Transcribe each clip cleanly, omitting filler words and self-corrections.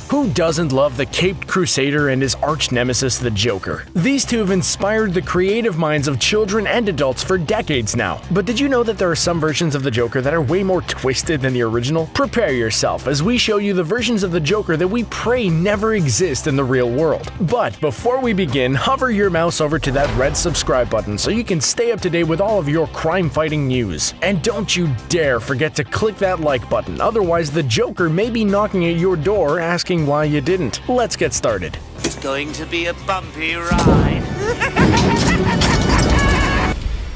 Who doesn't love the caped crusader and his arch-nemesis the Joker? These two have inspired the creative minds of children and adults for decades now. But did you know that there are some versions of the Joker that are way more twisted than the original? Prepare yourself as we show you the versions of the Joker that we pray never exist in the real world. But before we begin, hover your mouse over to that red subscribe button so you can stay up to date with all of your crime-fighting news. And don't you dare forget to click that like button, otherwise the Joker may be knocking at your door asking why you didn't. Let's get started. It's going to be a bumpy ride.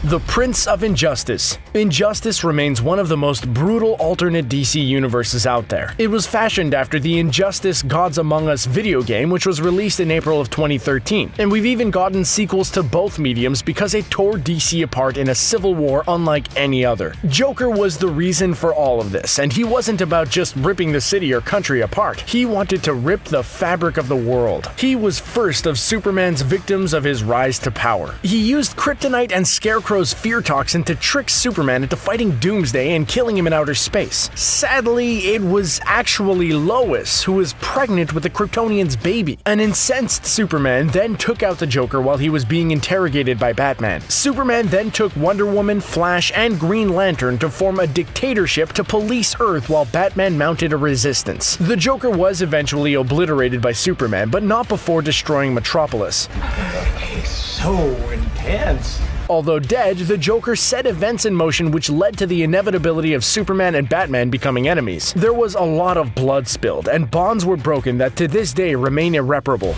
The Prince of Injustice. Injustice remains one of the most brutal alternate DC universes out there. It was fashioned after the Injustice Gods Among Us video game, which was released in April of 2013, and we've even gotten sequels to both mediums because it tore DC apart in a civil war unlike any other. Joker was the reason for all of this, and he wasn't about just ripping the city or country apart. He wanted to rip the fabric of the world. He was first of Superman's victims of his rise to power. He used kryptonite and Scarecrow's fear toxin to trick Superman into fighting Doomsday and killing him in outer space. Sadly, it was actually Lois who was pregnant with the Kryptonian's baby. An incensed Superman then took out the Joker while he was being interrogated by Batman. Superman then took Wonder Woman, Flash, and Green Lantern to form a dictatorship to police Earth while Batman mounted a resistance. The Joker was eventually obliterated by Superman, but not before destroying Metropolis. It's so intense. Although dead, the Joker set events in motion which led to the inevitability of Superman and Batman becoming enemies. There was a lot of blood spilled, and bonds were broken that to this day remain irreparable.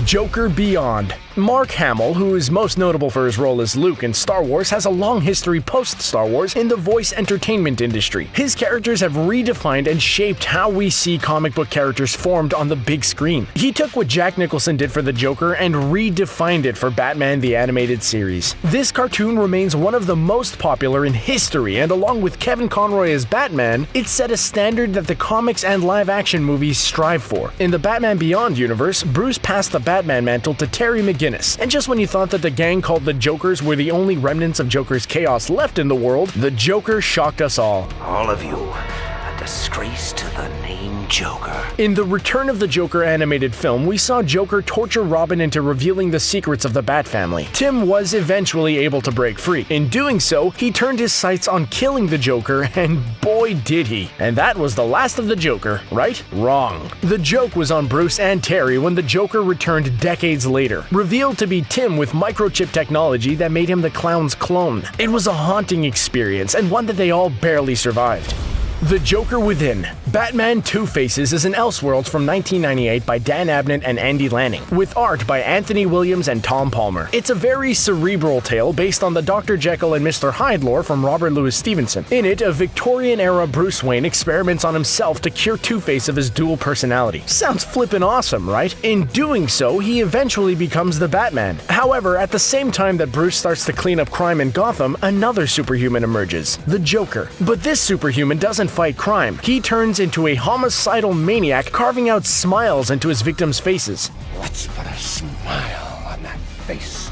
Joker Beyond. Mark Hamill, who is most notable for his role as Luke in Star Wars, has a long history post-Star Wars in the voice entertainment industry. His characters have redefined and shaped how we see comic book characters formed on the big screen. He took what Jack Nicholson did for the Joker and redefined it for Batman the Animated Series. This cartoon remains one of the most popular in history, and along with Kevin Conroy as Batman, it set a standard that the comics and live-action movies strive for. In the Batman Beyond universe, Bruce passed the Batman mantle to Terry McGinnis, and just when you thought that the gang called the Jokers were the only remnants of Joker's chaos left in the world, the Joker shocked us all. All of you, a disgrace to the name Joker. In the Return of the Joker animated film, we saw Joker torture Robin into revealing the secrets of the Bat family. Tim was eventually able to break free. In doing so, he turned his sights on killing the Joker, and boy did he. And that was the last of the Joker, right? Wrong. The joke was on Bruce and Terry when the Joker returned decades later, revealed to be Tim with microchip technology that made him the clown's clone. It was a haunting experience, and one that they all barely survived. The Joker Within. Batman Two Faces is an Elseworlds from 1998 by Dan Abnett and Andy Lanning, with art by Anthony Williams and Tom Palmer. It's a very cerebral tale based on the Dr. Jekyll and Mr. Hyde lore from Robert Louis Stevenson. In it, a Victorian-era Bruce Wayne experiments on himself to cure Two-Face of his dual personality. Sounds flippin' awesome, right? In doing so, he eventually becomes the Batman. However, at the same time that Bruce starts to clean up crime in Gotham, another superhuman emerges, the Joker. But this superhuman doesn't fight crime. He turns into a homicidal maniac, carving out smiles into his victims' faces. Let's put a smile on that face.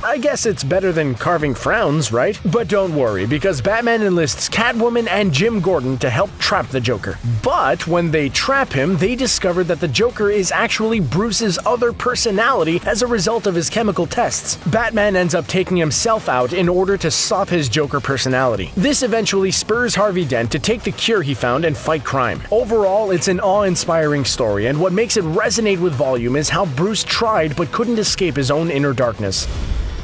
I guess it's better than carving frowns, right? But don't worry, because Batman enlists Catwoman and Jim Gordon to help trap the Joker. But when they trap him, they discover that the Joker is actually Bruce's other personality as a result of his chemical tests. Batman ends up taking himself out in order to stop his Joker personality. This eventually spurs Harvey Dent to take the cure he found and fight crime. Overall, it's an awe-inspiring story, and what makes it resonate with volume is how Bruce tried but couldn't escape his own inner darkness.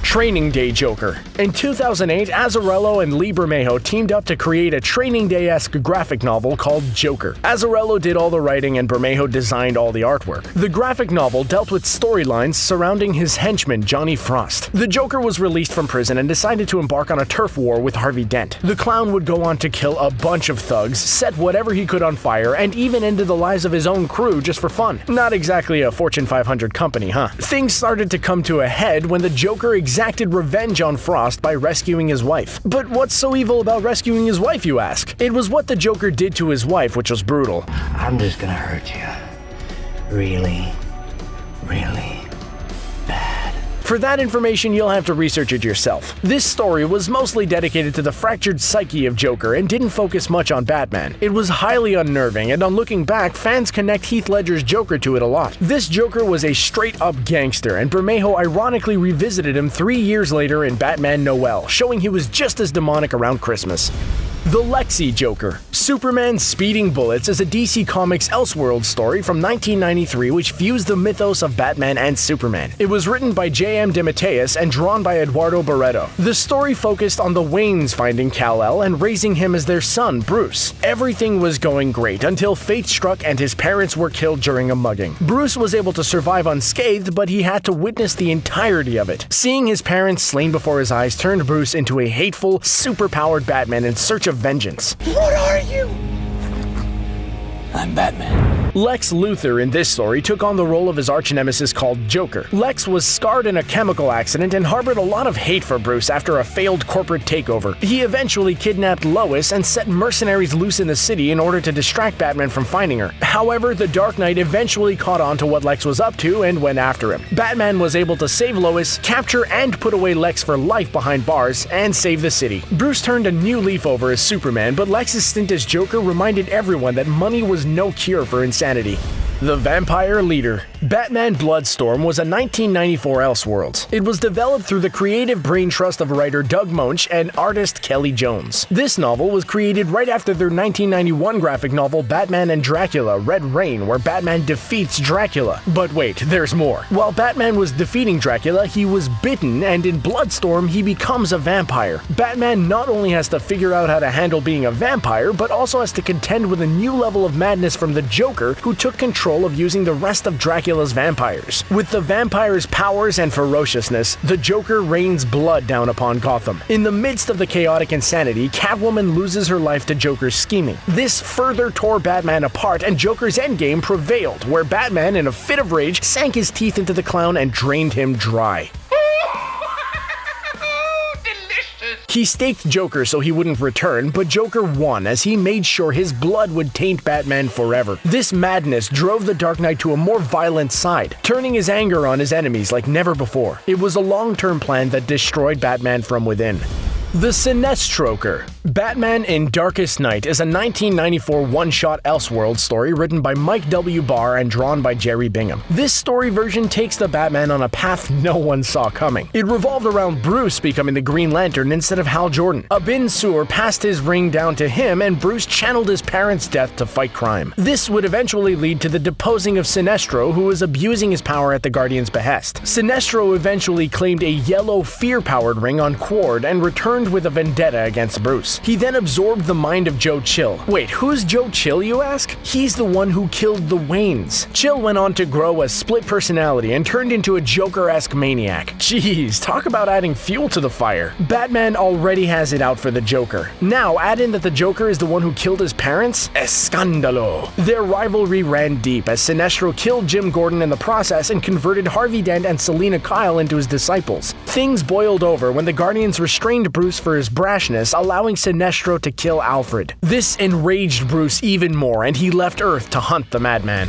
Training Day Joker. In 2008, Azzarello and Lee Bermejo teamed up to create a Training Day-esque graphic novel called Joker. Azzarello did all the writing and Bermejo designed all the artwork. The graphic novel dealt with storylines surrounding his henchman, Johnny Frost. The Joker was released from prison and decided to embark on a turf war with Harvey Dent. The clown would go on to kill a bunch of thugs, set whatever he could on fire, and even ended the lives of his own crew just for fun. Not exactly a Fortune 500 company, huh? Things started to come to a head when the Joker exacted revenge on Frost by rescuing his wife. But what's so evil about rescuing his wife, you ask? It was what the Joker did to his wife, which was brutal. I'm just gonna hurt you. Really, really bad. For that information, you'll have to research it yourself. This story was mostly dedicated to the fractured psyche of Joker and didn't focus much on Batman. It was highly unnerving, and on looking back, fans connect Heath Ledger's Joker to it a lot. This Joker was a straight-up gangster, and Bermejo ironically revisited him 3 years later in Batman Noel, showing he was just as demonic around Christmas. The Lexy Joker. Superman's Speeding Bullets is a DC Comics Elseworlds story from 1993 which fused the mythos of Batman and Superman. It was written by J.M. DeMatteis and drawn by Eduardo Barreto. The story focused on the Waynes finding Kal-El and raising him as their son, Bruce. Everything was going great until fate struck and his parents were killed during a mugging. Bruce was able to survive unscathed, but he had to witness the entirety of it. Seeing his parents slain before his eyes turned Bruce into a hateful, superpowered Batman in search of vengeance. What are you? I'm Batman. Lex Luthor in this story took on the role of his arch-nemesis called Joker. Lex was scarred in a chemical accident and harbored a lot of hate for Bruce after a failed corporate takeover. He eventually kidnapped Lois and set mercenaries loose in the city in order to distract Batman from finding her. However, the Dark Knight eventually caught on to what Lex was up to and went after him. Batman was able to save Lois, capture and put away Lex for life behind bars, and save the city. Bruce turned a new leaf over as Superman, but Lex's stint as Joker reminded everyone that money was no cure for insanity. The Vampire Leader. Batman Bloodstorm was a 1994 Elseworlds. It was developed through the creative brain trust of writer Doug Moench and artist Kelly Jones. This novel was created right after their 1991 graphic novel Batman and Dracula: Red Rain, where Batman defeats Dracula. But wait, there's more. While Batman was defeating Dracula, he was bitten, and in Bloodstorm, he becomes a vampire. Batman not only has to figure out how to handle being a vampire, but also has to contend with a new level of madness from the Joker, who took control of using the rest of Dracula's vampires. With the vampire's powers and ferociousness, the Joker rains blood down upon Gotham. In the midst of the chaotic insanity, Catwoman loses her life to Joker's scheming. This further tore Batman apart, and Joker's endgame prevailed, where Batman, in a fit of rage, sank his teeth into the clown and drained him dry. He staked Joker so he wouldn't return, but Joker won as he made sure his blood would taint Batman forever. This madness drove the Dark Knight to a more violent side, turning his anger on his enemies like never before. It was a long-term plan that destroyed Batman from within. The Sinestroker. Batman in Darkest Night is a 1994 one-shot Elseworlds story written by Mike W. Barr and drawn by Jerry Bingham. This story version takes the Batman on a path no one saw coming. It revolved around Bruce becoming the Green Lantern instead of Hal Jordan. A bin sewer passed his ring down to him, and Bruce channeled his parents' death to fight crime. This would eventually lead to the deposing of Sinestro, who was abusing his power at the Guardian's behest. Sinestro eventually claimed a yellow fear-powered ring on Quard and returned with a vendetta against Bruce. He then absorbed the mind of Joe Chill. Wait, who's Joe Chill, you ask? He's the one who killed the Waynes. Chill went on to grow a split personality and turned into a Joker-esque maniac. Jeez, talk about adding fuel to the fire. Batman already has it out for the Joker. Now, add in that the Joker is the one who killed his parents? Escandalo. Their rivalry ran deep as Sinestro killed Jim Gordon in the process and converted Harvey Dent and Selina Kyle into his disciples. Things boiled over when the Guardians restrained Bruce for his brashness, allowing Sinestro to kill Alfred. This enraged Bruce even more, and he left Earth to hunt the Madman.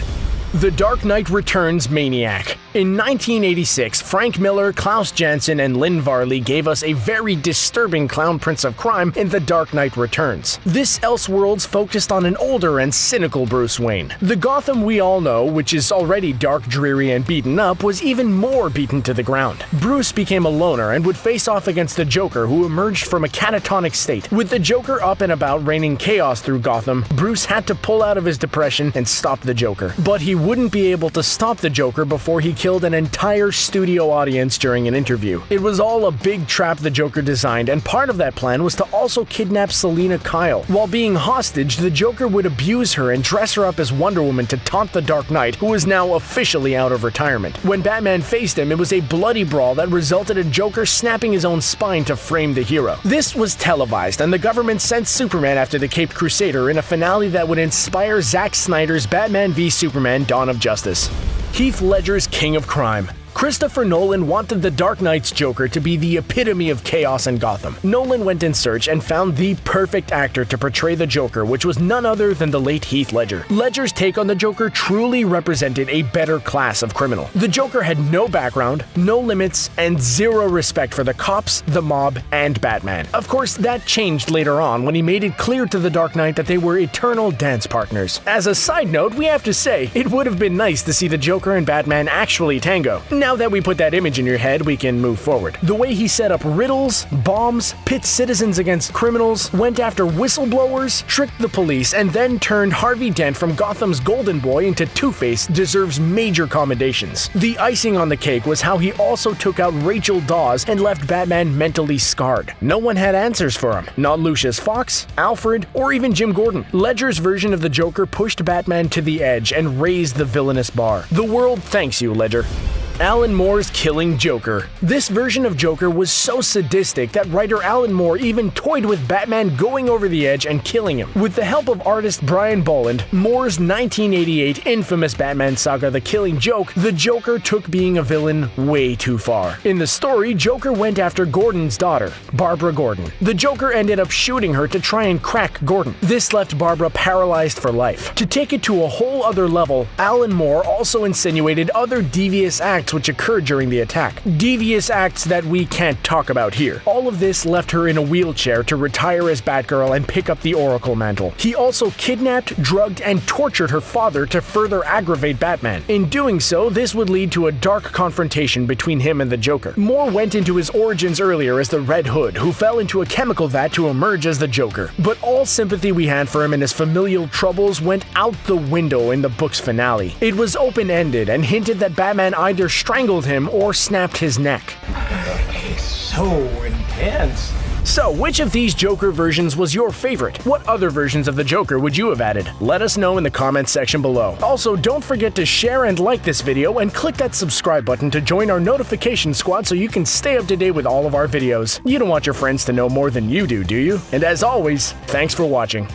The Dark Knight Returns Maniac. In 1986, Frank Miller, Klaus Janson, and Lynn Varley gave us a very disturbing clown prince of crime in The Dark Knight Returns. This Elseworlds focused on an older and cynical Bruce Wayne. The Gotham we all know, which is already dark, dreary, and beaten up, was even more beaten to the ground. Bruce became a loner and would face off against the Joker, who emerged from a catatonic state. With the Joker up and about raining chaos through Gotham, Bruce had to pull out of his depression and stop the Joker. But he wouldn't be able to stop the Joker before he killed an entire studio audience during an interview. It was all a big trap the Joker designed, and part of that plan was to also kidnap Selina Kyle. While being hostage, the Joker would abuse her and dress her up as Wonder Woman to taunt the Dark Knight, who is now officially out of retirement. When Batman faced him, it was a bloody brawl that resulted in Joker snapping his own spine to frame the hero. This was televised, and the government sent Superman after the Caped Crusader in a finale that would inspire Zack Snyder's Batman v Superman: Dawn of Justice. Heath Ledger's King of Crime. Christopher Nolan wanted the Dark Knight's Joker to be the epitome of chaos in Gotham. Nolan went in search and found the perfect actor to portray the Joker, which was none other than the late Heath Ledger. Ledger's take on the Joker truly represented a better class of criminal. The Joker had no background, no limits, and zero respect for the cops, the mob, and Batman. Of course, that changed later on when he made it clear to the Dark Knight that they were eternal dance partners. As a side note, we have to say, it would have been nice to see the Joker and Batman actually tango. Now that we put that image in your head, we can move forward. The way he set up riddles, bombs, pit citizens against criminals, went after whistleblowers, tricked the police, and then turned Harvey Dent from Gotham's golden boy into Two-Face deserves major commendations. The icing on the cake was how he also took out Rachel Dawes and left Batman mentally scarred. No one had answers for him. Not Lucius Fox, Alfred, or even Jim Gordon. Ledger's version of the Joker pushed Batman to the edge and raised the villainous bar. The world thanks you, Ledger. Alan Moore's Killing Joker. This version of Joker was so sadistic that writer Alan Moore even toyed with Batman going over the edge and killing him. With the help of artist Brian Bolland, Moore's 1988 infamous Batman saga The Killing Joke, the Joker took being a villain way too far. In the story, Joker went after Gordon's daughter, Barbara Gordon. The Joker ended up shooting her to try and crack Gordon. This left Barbara paralyzed for life. To take it to a whole other level, Alan Moore also insinuated other devious acts which occurred during the attack. Devious acts that we can't talk about here. All of this left her in a wheelchair to retire as Batgirl and pick up the Oracle mantle. He also kidnapped, drugged, and tortured her father to further aggravate Batman. In doing so, this would lead to a dark confrontation between him and the Joker. Moore went into his origins earlier as the Red Hood, who fell into a chemical vat to emerge as the Joker. But all sympathy we had for him and his familial troubles went out the window in the book's finale. It was open-ended and hinted that Batman either strangled him or snapped his neck. It's so intense. So, which of these Joker versions was your favorite? What other versions of the Joker would you have added? Let us know in the comments section below. Also, don't forget to share and like this video and click that subscribe button to join our notification squad so you can stay up to date with all of our videos. You don't want your friends to know more than you do you? And as always, thanks for watching.